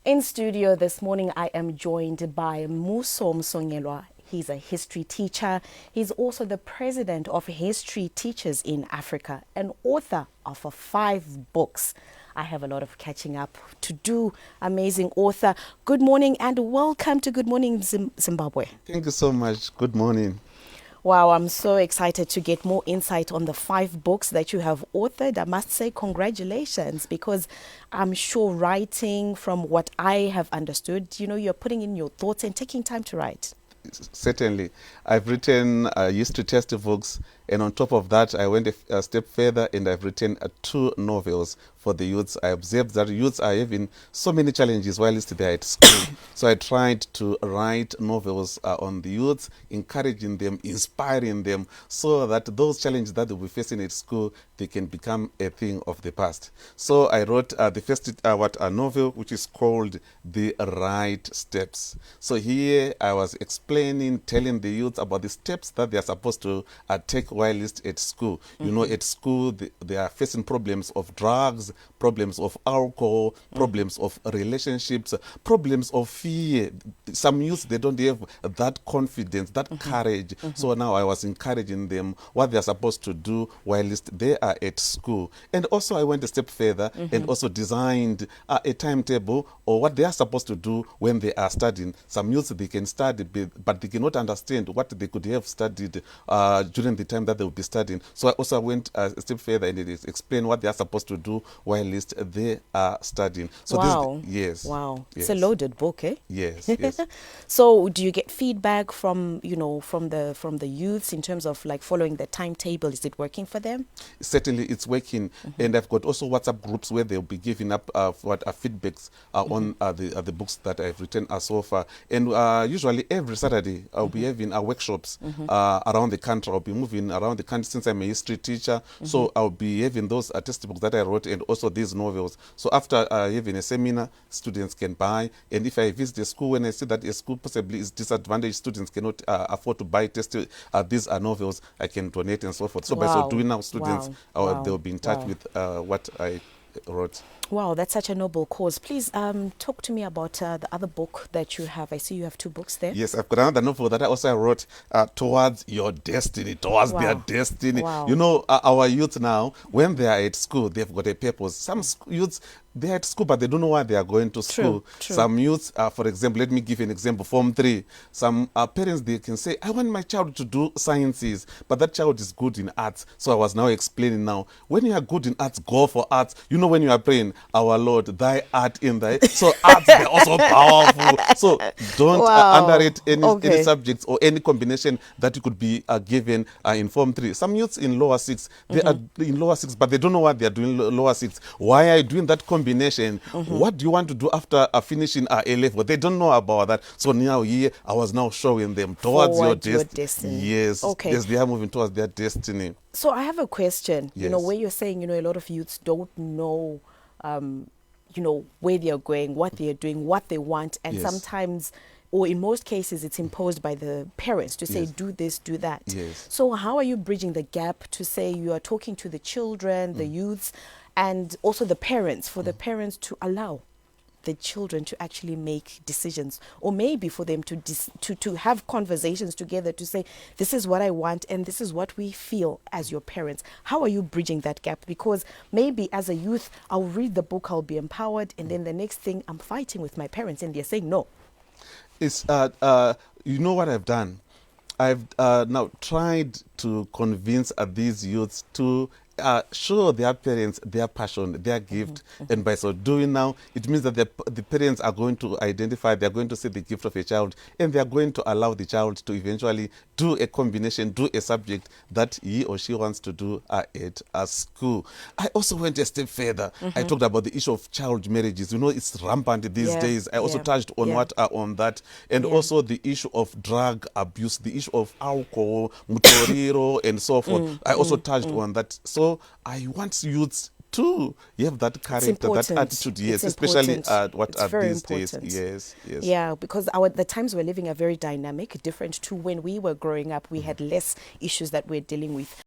In studio this morning, I am joined by Muso Msongelwa. He's a history teacher. He's also the president of History Teachers in Africa, and author of 5 books. I have a lot of catching up to do. Amazing author. Good morning and welcome to Good Morning Zimbabwe. Thank you so much. Good morning. Wow, I'm so excited to get more insight on the 5 books that you have authored. I must say congratulations, because I'm sure writing, from what I have understood, you're putting in your thoughts and taking time to write. Certainly. I've written history textbooks, and on top of that, I went a step further and I've written 2 novels for the youths. I observed that youths are having so many challenges while they're at school. So I tried to write novels on the youths, encouraging them, inspiring them, so that those challenges that they'll be facing at school, they can become a thing of the past. So I wrote the first novel, which is called The Right Steps. So here I was explaining, telling the youth about the steps that they are supposed to take while at school. You know, at school they are facing problems of drugs, problems of alcohol, problems of relationships, problems of fear. Some youth, they don't have that confidence, that courage. So now I was encouraging them what they are supposed to do while they are at school. And also I went a step further and also designed a timetable or what they are supposed to do when they are studying. Some youth, they can study, but they cannot understand what they could have studied during the time that they will be studying. So I also went a step further and explained what they are supposed to do while they are studying. So Wow. yes. Wow. Yes. It's a loaded book, eh? Yes, yes. So do you get feedback from, from the youths in terms of like following the timetable? Is it working for them? Certainly it's working. And I've got also WhatsApp groups where they'll be giving up feedbacks on the books that I've written so far. And usually every Saturday I'll be having workshops around the country. I'll be moving around the country since I'm a history teacher. So I'll be having those textbooks that I wrote and also these novels. So after having a seminar, students can buy. And if I visit a school, when I see that a school possibly is disadvantaged, students cannot afford to buy these novels, I can donate and so forth. So by so doing now, students they'll be in touch with what I wrote. Wow, that's such a noble cause. Please talk to me about the other book that you have. I see you have 2 books there. Yes, I've got another novel that I also wrote, Towards Your Destiny, Towards Their Destiny. Wow. You know, our youth now, when they are at school, they've got a purpose. Some youths, they're at school, but they don't know why they are going to school. True. Some youths, for example, let me give you an example, Form 3. Some parents, they can say, I want my child to do sciences, but that child is good in arts. So I was now explaining now, when you are good in arts, go for arts. You know, when you are praying, our Lord, thy art in thy. So arts, they're also powerful. So don't underrate any subjects or any combination that you could be given in Form 3. Some youths in lower 6, they are in lower 6, but they don't know what they are doing in lower 6. Why are you doing that combination? What do you want to do after finishing A level? They don't know about that. So now here, I was now showing them towards your destiny. Yes. Okay. Yes, they are moving towards their destiny. So I have a question. Yes. Where you're saying, a lot of youths don't know where they're going, what they're doing, what they want. And sometimes, or in most cases, it's imposed by the parents to say, do this, do that. Yes. So how are you bridging the gap to say you are talking to the children, the youths, and also the parents, for the parents to allow the children to actually make decisions, or maybe for them to have conversations together to say, this is what I want and this is what we feel as your parents. How are you bridging that gap? Because maybe as a youth, I'll read the book, I'll be empowered, and then the next thing I'm fighting with my parents and they're saying no. It's you know what I've done? I've now tried to convince these youths to show their parents their passion, their gift, and by so doing now, it means that the parents are going to identify, they're going to see the gift of a child, and they're going to allow the child to eventually do a combination, do a subject that he or she wants to do at school. I also went a step further. I talked about the issue of child marriages. You know, it's rampant these days. I also touched on on that, and also the issue of drug abuse, the issue of alcohol, mutoriro, and so forth. I also touched on that. So I want youths to have that character, that attitude, yes, especially these days. Yes, yes. Yeah, because the times we're living are very dynamic, different to when we were growing up. We had less issues that we're dealing with.